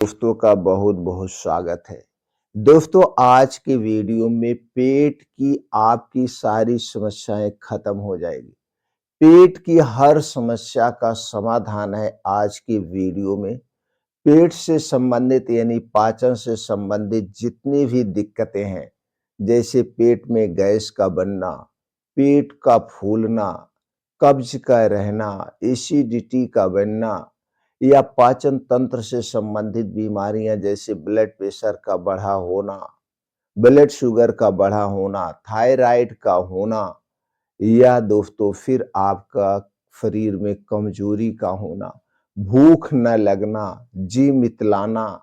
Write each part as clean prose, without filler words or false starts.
दोस्तों का बहुत बहुत स्वागत है। दोस्तों, आज के वीडियो में पेट की आपकी सारी समस्याएं खत्म हो जाएगी। पेट की हर समस्या का समाधान है आज की वीडियो में। पेट से संबंधित यानी पाचन से संबंधित जितनी भी दिक्कतें हैं, जैसे पेट में गैस का बनना, पेट का फूलना, कब्ज का रहना, एसिडिटी का बनना या पाचन तंत्र से संबंधित बीमारियां जैसे ब्लड प्रेशर का बढ़ा होना, ब्लड शुगर का बढ़ा होना, थायराइड का होना या दोस्तों फिर आपका शरीर में कमजोरी का होना, भूख न लगना, जी मितलाना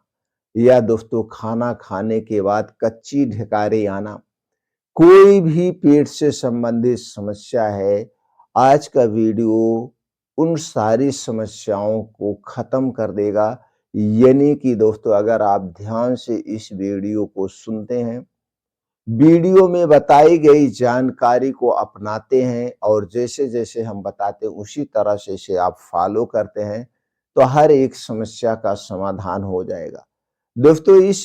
या दोस्तों खाना खाने के बाद कच्ची ढकारी आना, कोई भी पेट से संबंधित समस्या है, आज का वीडियो उन सारी समस्याओं को खत्म कर देगा। यानी कि दोस्तों, अगर आप ध्यान से इस वीडियो को सुनते हैं, वीडियो में बताई गई जानकारी को अपनाते हैं और जैसे-जैसे हम बताते हैं उसी तरह से इसे आप फॉलो करते हैं, तो हर एक समस्या का समाधान हो जाएगा। दोस्तों, इस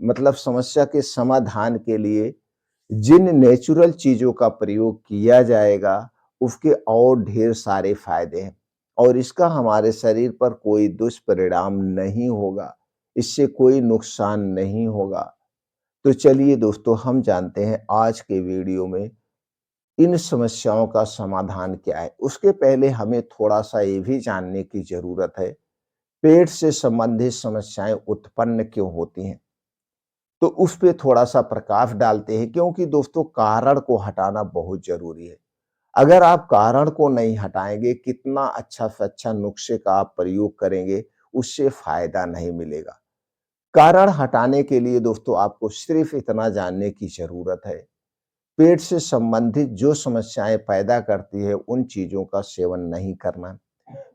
मतलब समस्या के समाधान के लिए जिन नेचुरल चीज़ों का प्रयोग किया जाएगा, उसके और ढेर सारे फ़ायदे हैं और इसका हमारे शरीर पर कोई दुष्परिणाम नहीं होगा, इससे कोई नुकसान नहीं होगा। तो चलिए दोस्तों, हम जानते हैं आज के वीडियो में इन समस्याओं का समाधान क्या है। उसके पहले हमें थोड़ा-सा ये भी जानने की ज़रूरत है, पेट से संबंधित समस्याएँ उत्पन्न क्यों होती हैं? तो उस पे थोड़ा-सा प्रकाश डालते हैं, क्योंकि दोस्तों कारण को हटाना बहुत ज़रूरी है। अगर आप कारण को नहीं हटाएँगे, कितना अच्छा से अच्छा नुस्खे का आप प्रयोग करेंगे, उससे फ़ायदा नहीं मिलेगा। कारण हटाने के लिए दोस्तों आपको सिर्फ़ इतना जानने की ज़रूरत है, पेट से संबंधित जो समस्याएँ पैदा करती है, उन चीज़ों का सेवन नहीं करना।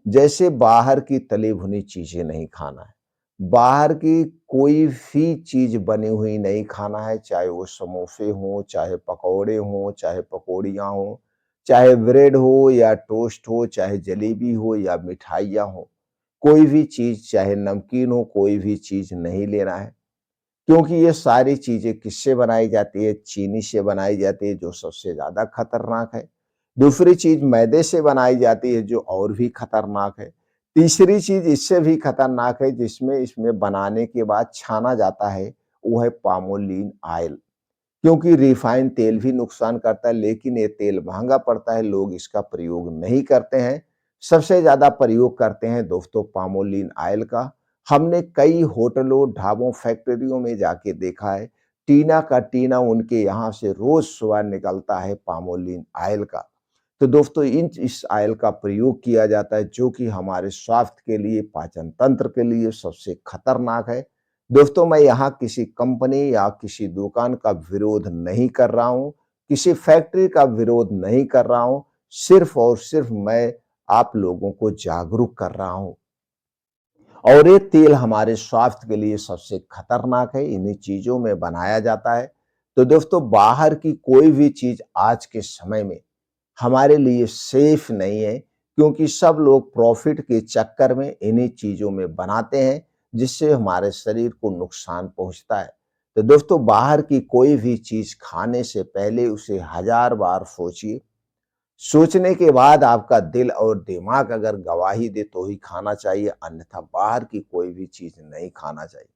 जैसे बाहर की तली भुनी चीज़ें नहीं खाना है, बाहर की कोई भी चीज़ बनी हुई नहीं खाना है, चाहे वो समोसे हों, चाहे पकौड़े हों, चाहे पकौड़ियाँ हों, चाहे ब्रेड हो या टोस्ट हो, चाहे जलेबी हो या मिठाइयाँ हों, कोई भी चीज़ चाहे नमकीन हो, कोई भी चीज़ नहीं लेना है। क्योंकि ये सारी चीज़ें किससे बनाई जाती है? चीनी से बनाई जाती है, जो सबसे ज़्यादा खतरनाक है। दूसरी चीज़ मैदे से बनाई जाती है, जो और भी खतरनाक है। तीसरी चीज़ इससे भी खतरनाक है, जिसमें इसमें बनाने के बाद छाना जाता है, वो है पामोलिन ऑयल। क्योंकि रिफाइंड तेल भी नुकसान करता है, लेकिन ये तेल महँगा पड़ता है, लोग इसका प्रयोग नहीं करते हैं। सबसे ज़्यादा प्रयोग करते हैं दोस्तों पामोलिन ऑयल का। हमने कई होटलों, ढाबों, फैक्ट्रियों में जाके देखा है, टीना का टीना उनके यहाँ से रोज़ सुबह निकलता है पामोलिन ऑयल का। तो दोस्तों, इन इस ऑयल का प्रयोग किया जाता है, जो कि हमारे स्वास्थ्य के लिए, पाचन तंत्र के लिए सबसे खतरनाक है। दोस्तों, मैं यहाँ किसी कंपनी या किसी दुकान का विरोध नहीं कर रहा हूँ, किसी फैक्ट्री का विरोध नहीं कर रहा हूँ, सिर्फ़ और सिर्फ़ मैं आप लोगों को जागरूक कर रहा हूँ। और ये तेल हमारे स्वास्थ्य के लिए सबसे खतरनाक है, इन्हीं चीज़ों में बनाया जाता है। तो दोस्तों, बाहर की कोई भी चीज़ आज के समय में हमारे लिए सेफ नहीं है, क्योंकि सब लोग प्रॉफ़िट के चक्कर में इन्हीं चीज़ों में बनाते हैं, जिससे हमारे शरीर को नुकसान पहुँचता है। तो दोस्तों, बाहर की कोई भी चीज़ खाने से पहले उसे हज़ार बार सोचिए। सोचने के बाद आपका दिल और दिमाग अगर गवाही दे तो ही खाना चाहिए, अन्यथा बाहर की कोई भी चीज़ नहीं खाना चाहिए।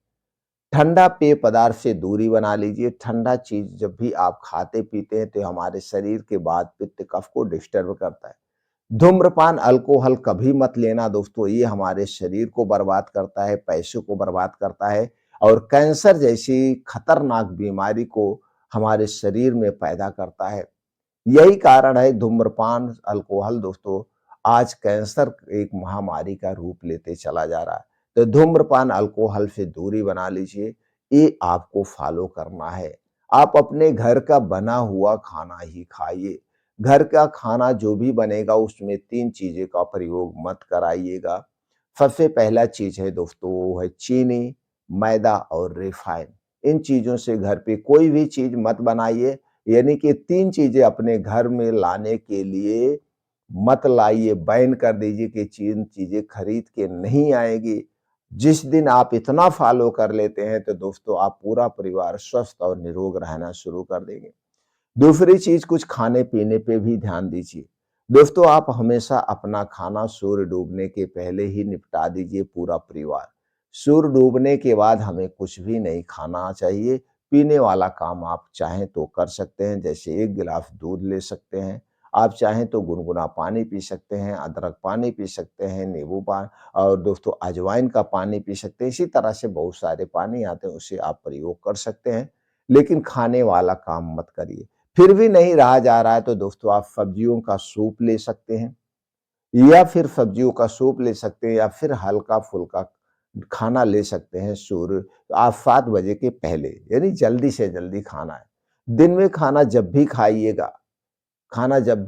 ठंडा पेय पदार्थ से दूरी बना लीजिए। ठंडा चीज़ जब भी आप खाते-पीते हैं, तो हमारे शरीर के वात, पित्त, कफ को डिस्टर्ब करता है। धूम्रपान, अल्कोहल कभी मत लेना दोस्तों, ये हमारे शरीर को बर्बाद करता है, पैसे को बर्बाद करता है और कैंसर जैसी खतरनाक बीमारी को हमारे शरीर में पैदा करता है। यही कारण है धूम्रपान, अल्कोहल दोस्तों आज कैंसर एक महामारी का रूप लेते चला जा रहा है। तो धूम्रपान, अल्कोहल से दूरी बना लीजिए, ये आपको फॉलो करना है। आप अपने घर का बना हुआ खाना ही खाइए। घर का खाना जो भी बनेगा उसमें 3 चीज़ें का प्रयोग मत कराइएगा। सबसे पहला चीज़ है दोस्तों, वो है चीनी, मैदा और रिफाइन। इन चीज़ों से घर पे कोई भी चीज़ मत बनाइए। यानी कि 3 चीज़ें अपने घर में लाने के लिए मत लाइए, बैन कर दीजिए कि 3 चीज़ें खरीद के नहीं आएगी। जिस दिन आप इतना फॉलो कर लेते हैं तो दोस्तों आप पूरा परिवार स्वस्थ और निरोग रहना शुरू कर देंगे। दूसरी चीज, कुछ खाने पीने पे भी ध्यान दीजिए। दोस्तों आप हमेशा अपना खाना सूर्य डूबने के पहले ही निपटा दीजिए, पूरा परिवार। सूर्य डूबने के बाद हमें कुछ भी नहीं खाना चाहिए। पीने वाला काम आप चाहें तो कर सकते हैं, जैसे एक गिलास दूध ले सकते हैं, आप चाहें तो गुनगुना पानी पी सकते हैं, अदरक पानी पी सकते हैं, नींबू पानी और दोस्तों अजवाइन का पानी पी सकते हैं। इसी तरह से बहुत सारे पानी आते हैं, उसे आप प्रयोग कर सकते हैं, लेकिन खाने वाला काम मत करिए। फिर भी नहीं रहा जा रहा है तो दोस्तों आप सब्जियों का सूप ले सकते हैं, या फिर सब्जियों का सूप ले सकते हैं, या फिर हल्का-फुल्का खाना ले सकते हैं सूर्य आप 7 बजे के पहले, यानी जल्दी से जल्दी खाना है। दिन में खाना जब भी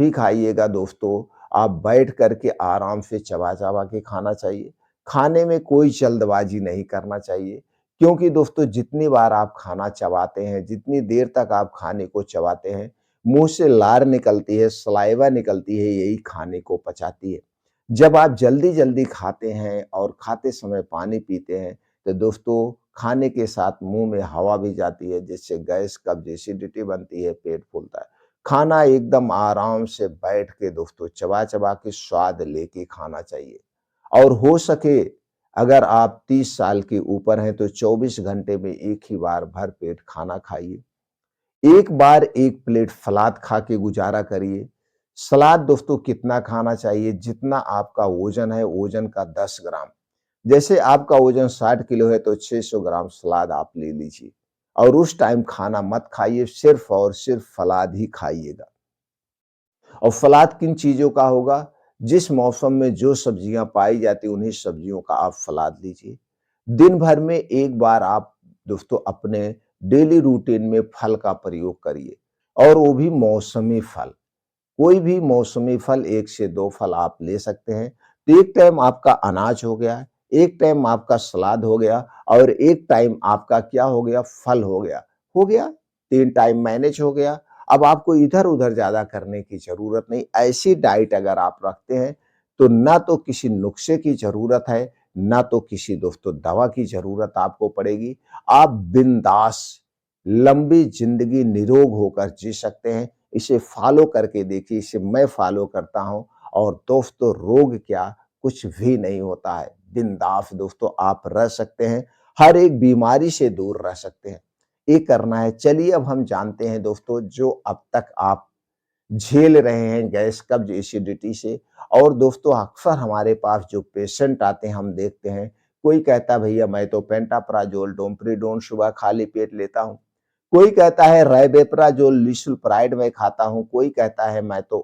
खाइएगा दोस्तों, आप बैठ कर के आराम से चबा-चबा के खाना चाहिए। खाने में कोई जल्दबाज़ी नहीं करना चाहिए, क्योंकि दोस्तों जितनी बार आप खाना चबाते हैं, जितनी देर तक आप खाने को चबाते हैं, मुँह से लार निकलती है, सलाइवा निकलती है, यही खाने को पचाती है। जब आप जल्दी-जल्दी खाते हैं और खाते समय पानी पीते हैं, तो दोस्तों खाने के साथ मुँह में हवा भी जाती है, जिससे गैस, कब्ज़, एसिडिटी बनती है, पेट फूलता है। खाना एकदम आराम से बैठ के दोस्तों चबा-चबा के स्वाद लेके खाना चाहिए। और हो सके अगर आप 30 साल के ऊपर हैं तो 24 घंटे में 1 ही बार भर पेट खाना खाइए। एक बार 1 प्लेट सलाद खा के गुज़ारा करिए। सलाद दोस्तों कितना खाना चाहिए? जितना आपका वज़न है, वज़न का 10 ग्राम। जैसे आपका वज़न 60 किलो है तो 600 ग्राम सलाद आप ले लीजिए, और उस टाइम खाना मत खाइए, सिर्फ़ और सिर्फ़ सलाद ही खाइएगा। और सलाद किन चीज़ों का होगा? जिस मौसम में जो सब्जियाँ पाई जाती हैं, उन्हीं सब्जियों का आप सलाद लीजिए। दिन भर में 1 बार आप दोस्तों अपने डेली रूटीन में फल का प्रयोग करिए, और वो भी मौसमी फल। कोई भी मौसमी फल 1 से 2 फल आप ले सकते हैं। तो एक टाइम आपका अनाज हो गया, एक टाइम आपका सलाद हो गया, और एक टाइम आपका क्या हो गया? फल हो गया। हो गया, 3 टाइम मैनेज हो गया। अब आपको इधर-उधर ज़्यादा करने की ज़रूरत नहीं। ऐसी डाइट अगर आप रखते हैं, तो ना तो किसी नुस्खे की ज़रूरत है, ना तो किसी दोस्तों दवा की ज़रूरत आपको पड़ेगी। आप बिंदास लंबी ज़िंदगी निरोग होकर जी सकते हैं। इसे फॉलो करके देखिए, इसे मैं फॉलो करता हूँ, और दोस्तों रोग क्या, कुछ भी नहीं होता है। बिंदास दोस्तों आप रह सकते हैं, हर एक बीमारी से दूर रह सकते हैं। ये करना है। चलिए अब हम जानते हैं दोस्तों, जो अब तक आप झेल रहे हैं गैस, कब्ज़, एसिडिटी से, और दोस्तों अक्सर हमारे पास जो पेशेंट आते हैं हम देखते हैं, कोई कहता है भैया मैं तो पेंटाप्राज़ोल, डोमपेरिडोन सुबह खाली पेट लेता हूँ। कोई कहता है राइबेप्राज़ोल, लिसुल्फ्राइड मैं खाता हूँ, कोई कहता है मैं तो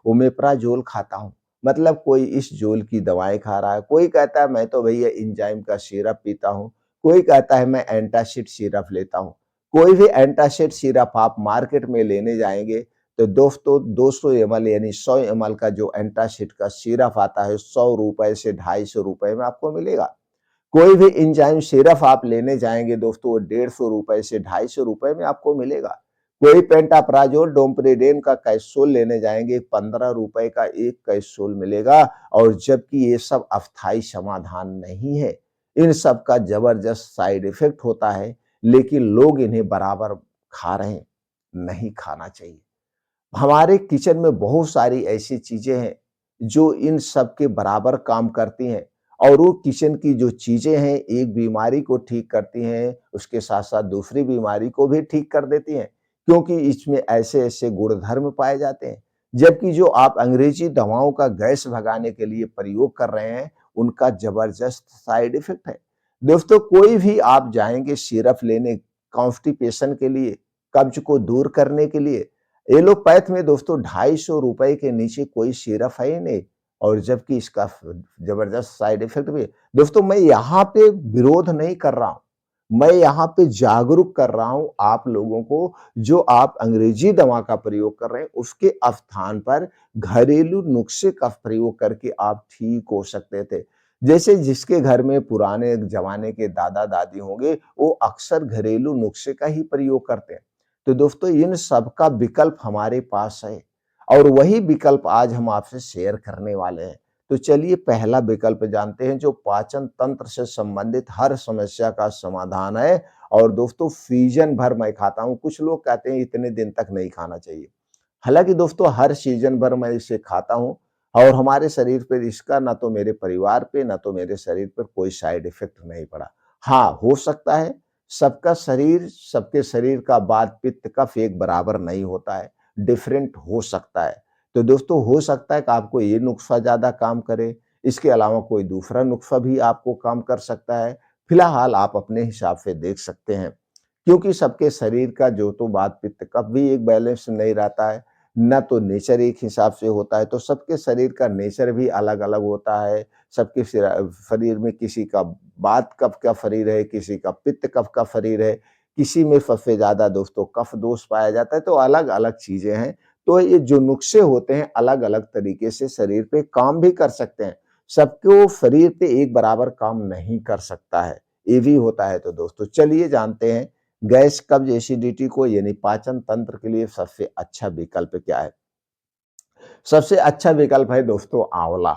ओमेप्राज़ोल खाता हूँ। मतलब कोई इस ज़ोल की दवाएँ खा रहा है, कोई कहता है मैं तो भैया एंजाइम का सिरप पीता हूँ, कोई कहता है मैं एंटासिड सिरप लेता हूँ। कोई भी एंटासिड सिरप आप मार्केट में लेने जाएँगे तो दोस्तों 200 एमएल यानी 100 एमएल का जो एंटासिड का सिरप आता है, ₹100 से ₹250 में आपको मिलेगा। कोई भी एंजाइम सिरप आप लेने जाएँगे दोस्तों, वो ₹150 से ₹250 में आपको मिलेगा। कोई पेंटाप्राज़ोल, डोमपेरिडोन का कैप्सूल लेने जाएँगे, ₹15 का 1 कैप्सूल मिलेगा, और जबकि ये सब अस्थायी समाधान नहीं है। इन सब का ज़बरदस्त साइड इफ़ेक्ट होता है, लेकिन लोग इन्हें बराबर खा रहे हैं। नहीं खाना चाहिए। हमारे किचन में बहुत सारी ऐसी चीज़ें हैं, जो इन सब के बराबर काम करती हैं, और वो किचन की जो चीज़ें हैं, एक बीमारी को ठीक करती हैं, उसके साथ-साथ दूसरी बीमारी को भी ठीक कर देती हैं, क्योंकि इसमें ऐसे-ऐसे गुणधर्म पाए जाते हैं। जबकि जो आप अंग्रेजी दवाओं का गैस भगाने के लिए प्रयोग कर रहे हैं, उनका ज़बरदस्त साइड इफ़ेक्ट है। दोस्तों कोई भी आप जाएँगे सिरप लेने कॉन्स्टिपेशन के लिए, कब्ज़ को दूर करने के लिए, एलोपैथ में दोस्तों ₹250 के नीचे कोई सिरप है ही नहीं, और जबकि इसका ज़बरदस्त साइड इफ़ेक्ट भी है। दोस्तों मैं यहाँ पे विरोध नहीं कर रहा हूँ, मैं यहाँ पे जागरूक कर रहा हूँ आप लोगों को, जो आप अंग्रेजी दवा का प्रयोग कर रहे हैं, उसके स्थान पर घरेलू नुस्खे का प्रयोग करके आप ठीक हो सकते थे। जैसे जिसके घर में पुराने ज़माने के दादा-दादी होंगे, वो अक्सर घरेलू नुस्खे का ही प्रयोग करते हैं। तो दोस्तों इन सब का विकल्प हमारे पास है, और वही विकल्प आज हम आपसे शेयर करने वाले हैं। तो चलिए पहला विकल्प जानते हैं जो पाचन तंत्र से संबंधित हर समस्या का समाधान है। और दोस्तों सीजन भर मैं खाता हूँ। कुछ लोग कहते हैं इतने दिन तक नहीं खाना चाहिए। हालाँकि दोस्तों हर सीज़न भर मैं इसे खाता हूँ और हमारे शरीर पे इसका ना तो मेरे परिवार पे, ना तो मेरे शरीर पर कोई साइड इफ़ेक्ट नहीं पड़ा। हाँ, हो सकता है सबके शरीर का वात, पित्त, कफ एक बराबर नहीं होता है, डिफरेंट हो सकता है। तो दोस्तों हो सकता है कि आपको ये नुस्खा ज़्यादा काम करे, इसके अलावा कोई दूसरा नुस्खा भी आपको काम कर सकता है। फिलहाल आप अपने हिसाब से देख सकते हैं, क्योंकि सबके शरीर का जो तो वात, पित्त, कफ भी एक बैलेंस नहीं रहता है। ना तो नेचर एक हिसाब से होता है, तो सबके शरीर का नेचर भी अलग-अलग होता है। सबके शरीर में किसी का वात कफ का शरीर है, किसी का पित्त कफ का शरीर है, किसी में सबसे ज़्यादा दोस्तों कफ दोष पाया जाता है, तो अलग-अलग चीज़ें हैं। तो ये जो नुस्खे होते हैं अलग-अलग तरीके से शरीर पे काम भी कर सकते हैं। सबको शरीर पे एक बराबर काम नहीं कर सकता है, ये भी होता है। तो दोस्तों चलिए जानते हैं गैस, कब्ज, एसिडिटी को यानी पाचन तंत्र के लिए सबसे अच्छा विकल्प क्या है? सबसे अच्छा विकल्प है दोस्तों आंवला।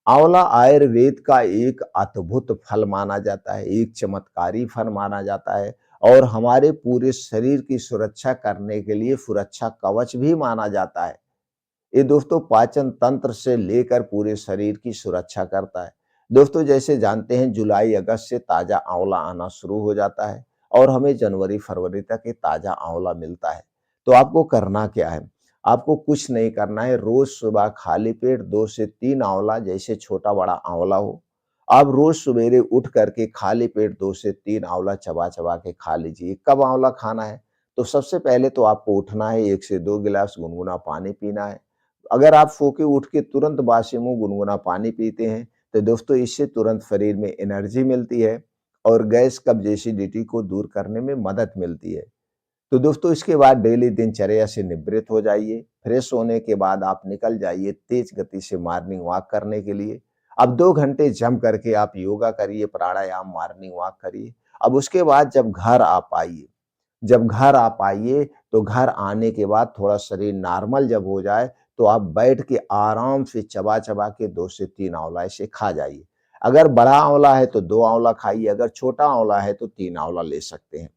आंवला आयुर्वेद का एक अद्भुत फल माना जाता है, एक चमत्कारी फल माना जाता है और हमारे पूरे शरीर की सुरक्षा करने के लिए सुरक्षा कवच भी माना जाता है। ये दोस्तों पाचन तंत्र से लेकर पूरे शरीर की सुरक्षा करता है। दोस्तों जैसे जानते हैं जुलाई अगस्त से ताजा आंवला आना शुरू हो जाता है और हमें जनवरी फरवरी तक ये ताजा आंवला मिलता है। तो आपको करना क्या है? आपको कुछ नहीं करना है, रोज सुबह खाली पेट 2 से 3 आंवला, जैसे छोटा बड़ा आंवला हो, आप रोज सवेरे उठ करके खाली पेट 2 से 3 आंवला चबा-चबा के खा लीजिए। कब आंवला खाना है? तो सबसे पहले तो आपको उठना है, 1 से 2 गिलास गुनगुना पानी पीना है। अगर आप सो के उठ के तुरंत बासी मुँह गुनगुना पानी पीते हैं, तो दोस्तों इससे तुरंत शरीर में एनर्जी मिलती है और गैस, कब्ज़, एसिडिटी को दूर करने में मदद मिलती है। तो दोस्तों इसके बाद डेली दिनचर्या से निवृत्त हो जाइए। फ्रेश होने के बाद आप निकल जाइए तेज गति से मॉर्निंग वॉक करने के लिए। अब 2 घंटे जम करके आप योगा करिए, प्राणायाम, मॉर्निंग वॉक करिए। अब उसके बाद जब घर आप आइए, तो घर आने के बाद थोड़ा शरीर नॉर्मल जब हो जाए, तो आप बैठ के आराम से चबा-चबा के 2 से 3 आंवला ऐसे खा जाइए। अगर बड़ा आंवला है तो 2 आंवला खाइए, अगर छोटा आंवला है तो 3 आंवला ले सकते हैं।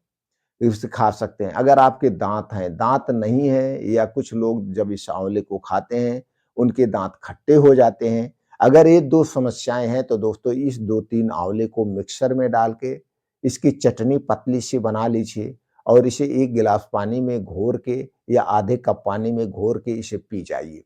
इसे खा सकते हैं। अगर आपके दाँत नहीं है या कुछ लोग जब इस आंवले को खाते हैं, उनके दाँत खट्टे हो जाते हैं। अगर ये 2 समस्याएँ हैं तो दोस्तों इस 2-3 आंवले को मिक्सर में डाल के इसकी चटनी पतली सी बना लीजिए और इसे 1 गिलास पानी में घोर के या आधे कप पानी में घोर के इसे पी जाइए।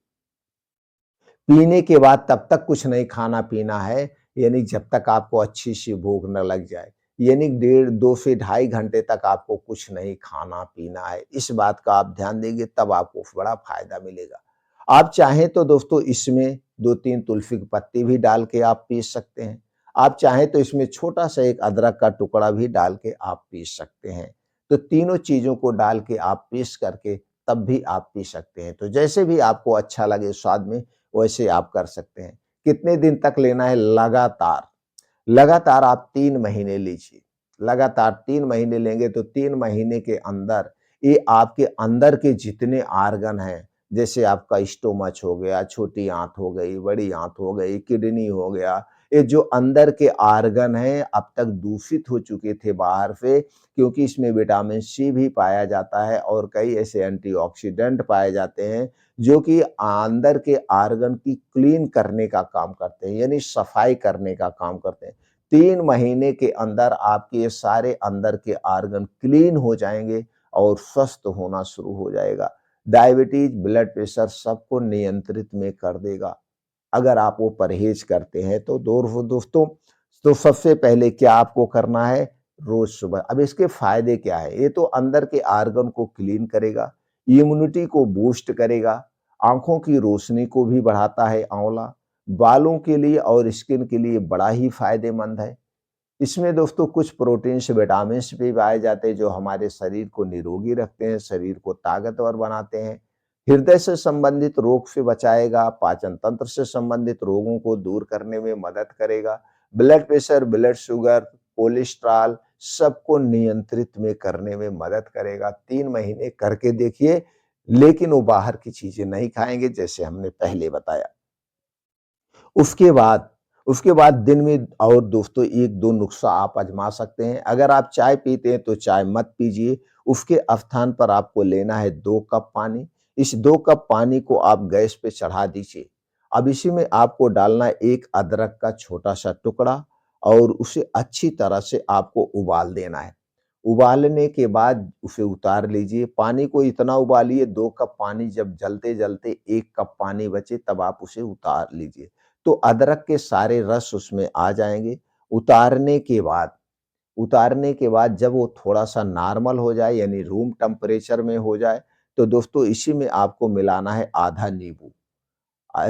पीने के बाद तब तक कुछ नहीं खाना-पीना है, यानी जब तक आपको अच्छी-सी भूख न लग जाए। यानी डेढ़ 2 से ढाई घंटे तक आपको कुछ नहीं खाना-पीना है। इस बात का आप ध्यान देंगे तब आपको बड़ा फ़ायदा मिलेगा। आप चाहें तो दोस्तों इसमें 2-3 तुलसी की पत्ती भी डाल के आप पी सकते हैं। आप चाहें तो इसमें छोटा-सा एक अदरक का टुकड़ा भी डाल के आप पी सकते हैं। तो तीनों चीज़ों को डाल के आप पीस करके तब भी आप पी सकते हैं। तो जैसे भी आपको अच्छा लगे स्वाद में वैसे आप कर सकते हैं। कितने दिन तक लेना है? लगातार। लगातार आप 3 महीने लीजिए। लगातार 3 महीने लेंगे तो 3 महीने के अंदर ये आपके अंदर के जितने ऑर्गन हैं, जैसे आपका स्टोमच हो गया, छोटी आँत हो गई, बड़ी आँत हो गई, किडनी हो गया, ये जो अंदर के ऑर्गन हैं अब तक दूषित हो चुके थे बाहर से, क्योंकि इसमें विटामिन सी भी पाया जाता है और कई ऐसे एंटीऑक्सीडेंट पाए जाते हैं जो कि अंदर के ऑर्गन की क्लीन करने का काम करते हैं, यानी सफाई करने का काम करते हैं। 3 महीने के अंदर आपके ये सारे अंदर के ऑर्गन क्लीन हो जाएँगे और स्वस्थ होना शुरू हो जाएगा। डायबिटीज़, ब्लड प्रेशर सबको नियंत्रित में कर देगा। अगर आप वो परहेज़ करते हैं तो दोस्तों तो सबसे पहले क्या आपको करना है? रोज़ सुबह। अब इसके फ़ायदे क्या हैं? ये तो अंदर के ऑर्गन को क्लीन करेगा, इम्यूनिटी को बूस्ट करेगा, आँखों की रोशनी को भी बढ़ाता है आँवला, बालों के लिए और स्किन के लिए बड़ा ही फ़ायदेमंद है। इसमें दोस्तों कुछ प्रोटीन्स, विटामिन्स भी पाए जाते हैं जो हमारे शरीर को निरोगी रखते हैं, शरीर को ताकतवर बनाते हैं। हृदय से संबंधित रोग से बचाएगा, पाचन तंत्र से संबंधित रोगों को दूर करने में मदद करेगा, blood pressure, blood sugar, cholesterol सबको नियंत्रित में करने में मदद करेगा। 3 महीने करके देखिए, लेकिन वो बाहर की चीज़ें नहीं खाएँगे जैसे हमने पहले बताया। उसके बाद उसके बाद दिन में और दोस्तों 1-2 नुस्ख़ा आप आज़मा सकते हैं। अगर आप चाय पीते हैं तो चाय मत पीजिए, उसके स्थान पर आपको लेना है 2 कप पानी। इस 2 कप पानी को आप गैस पे चढ़ा दीजिए। अब इसी में आपको डालना है 1 अदरक का छोटा-सा टुकड़ा और उसे अच्छी तरह से आपको उबाल देना है। उबालने के बाद उसे उतार लीजिए, पानी को इतना उबालिए 2 कप पानी जब जलते-जलते 1 कप पानी बचे तब आप उसे उतार लीजिए। तो अदरक के सारे रस उसमें आ जाएँगे। उतारने के बाद उतारने के बाद जब वो थोड़ा-सा नॉर्मल हो जाए यानी रूम टेम्परेचर में हो जाए, तो दोस्तों इसी में आपको मिलाना है आधा नींबू।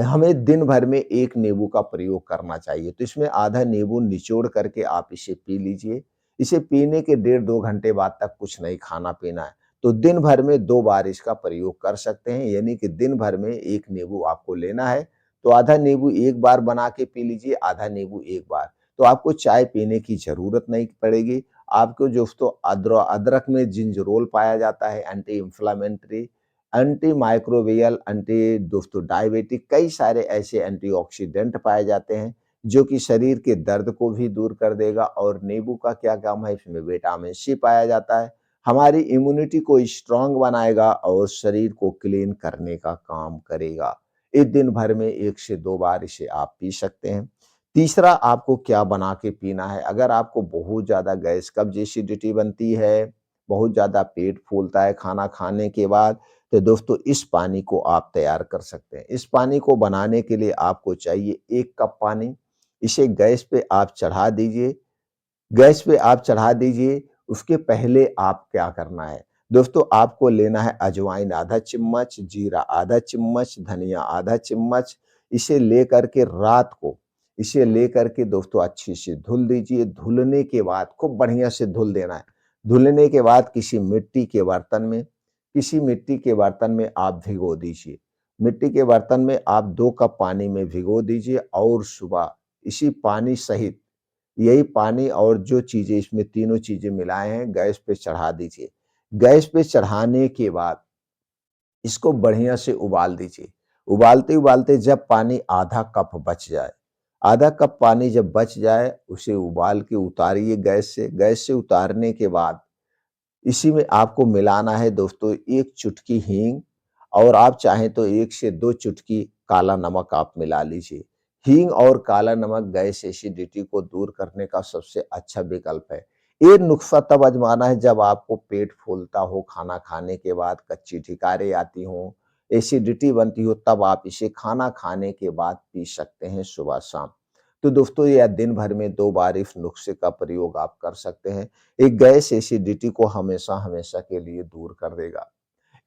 हमें दिन भर में 1 नींबू का प्रयोग करना चाहिए, तो इसमें आधा नींबू निचोड़ करके आप इसे पी लीजिए। इसे पीने के डेढ़ 2 घंटे बाद तक कुछ नहीं खाना-पीना है। तो दिन भर में 2 बार इसका प्रयोग कर सकते हैं, यानी कि दिन भर में 1 नींबू आपको लेना है, तो आधा नींबू एक बार बना के पी लीजिए, आधा नींबू एक बार। तो आपको चाय पीने की ज़रूरत नहीं पड़ेगी। आपको दोस्तों अदरक में जिंजरोल पाया जाता है, anti inflammatory, anti microbial, anti दोस्तों डायबिटिक, कई सारे ऐसे एंटीऑक्सीडेंट पाए जाते हैं, जो कि शरीर के दर्द को भी दूर कर देगा और नींबू का क्या काम है, इसमें विटामिन सी पाया जाता है, हमारी इम्यूनिटी को स्ट्रॉन्ग बनाएगा और शरीर को क्लीन करने का काम करेगा। एक दिन भर में 1 से 2 बार इसे आप पी सकते हैं। तीसरा आपको क्या बना के पीना है, अगर आपको बहुत ज़्यादा गैस कब्ज़ एसिडिटी बनती है, बहुत ज़्यादा पेट फूलता है खाना खाने के बाद, तो दोस्तों इस पानी को आप तैयार कर सकते हैं। इस पानी को बनाने के लिए आपको चाहिए 1 कप पानी, इसे गैस पे आप चढ़ा दीजिए, उसके पहले आप क्या करना है, दोस्तों आपको लेना है अजवाइन आधा चम्मच, जीरा आधा चम्मच, धनिया आधा चम्मच, इसे लेकर के रात को इसे लेकर के दोस्तों अच्छे से धुल दीजिए, धुलने के बाद खूब बढ़िया से धुल देना है। धुलने के बाद किसी मिट्टी के बर्तन में आप भिगो दीजिए। मिट्टी के बर्तन में आप 2 कप पानी में भिगो दीजिए और सुबह इसी पानी सहित यही पानी और जो चीज़ें इसमें तीनों चीज़ें मिलाए हैं गैस पे चढ़ा दीजिए। गैस पे चढ़ाने के बाद इसको बढ़िया से उबाल दीजिए। उबालते-उबालते जब पानी आधा कप बच जाए, आधा कप पानी जब बच जाए उसे उबाल के उतारिए गैस से। गैस से उतारने के बाद इसी में आपको मिलाना है दोस्तों 1 चुटकी हींग और आप चाहें तो 1 से 2 चुटकी काला नमक आप मिला लीजिए। हींग और काला नमक गैस एसिडिटी को दूर करने का सबसे अच्छा विकल्प है। ये नुस्खा तब आज़माना है जब आपको पेट फूलता हो, खाना खाने के बाद कच्ची ढिकारें आती हों, एसिडिटी बनती हो, तब आप इसे खाना खाने के बाद पी सकते हैं सुबह-शाम। तो दोस्तों यह दिन भर में 2 बार इस नुस्खे का प्रयोग आप कर सकते हैं। एक गैस एसिडिटी को हमेशा-हमेशा के लिए दूर कर देगा।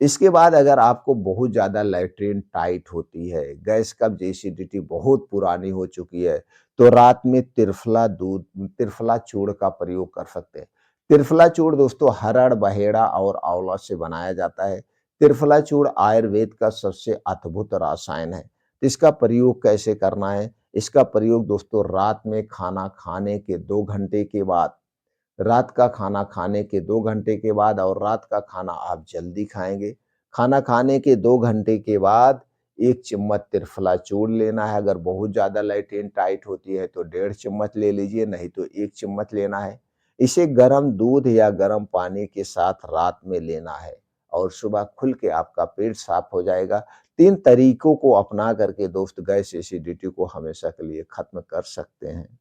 इसके बाद अगर आपको बहुत ज़्यादा लैट्रिन टाइट होती है, गैस कब्ज़ एसिडिटी बहुत पुरानी हो चुकी है, तो रात में त्रिफला चूर्ण का प्रयोग कर सकते हैं। त्रिफला चूर्ण दोस्तों हरड़, बहेड़ा और आंवला से बनाया जाता है। त्रिफला चूर्ण आयुर्वेद का सबसे अद्भुत रसायन है। तो इसका प्रयोग कैसे करना है? इसका प्रयोग दोस्तों रात का खाना खाने के 2 घंटे के बाद और रात का खाना आप जल्दी खाएँगे। खाना खाने के 2 घंटे के बाद 1 चम्मच त्रिफला चूर्ण लेना है, अगर बहुत ज़्यादा लैट्रिन टाइट होती है तो डेढ़ चम्मच ले लीजिए, नहीं तो 1 चम्मच लेना है। इसे गर्म दूध या गर्म पानी के साथ रात में लेना है और सुबह खुल के आपका पेट साफ हो जाएगा। 3 तरीकों को अपना करके दोस्त गैस एसिडिटी को हमेशा के लिए खत्म कर सकते हैं।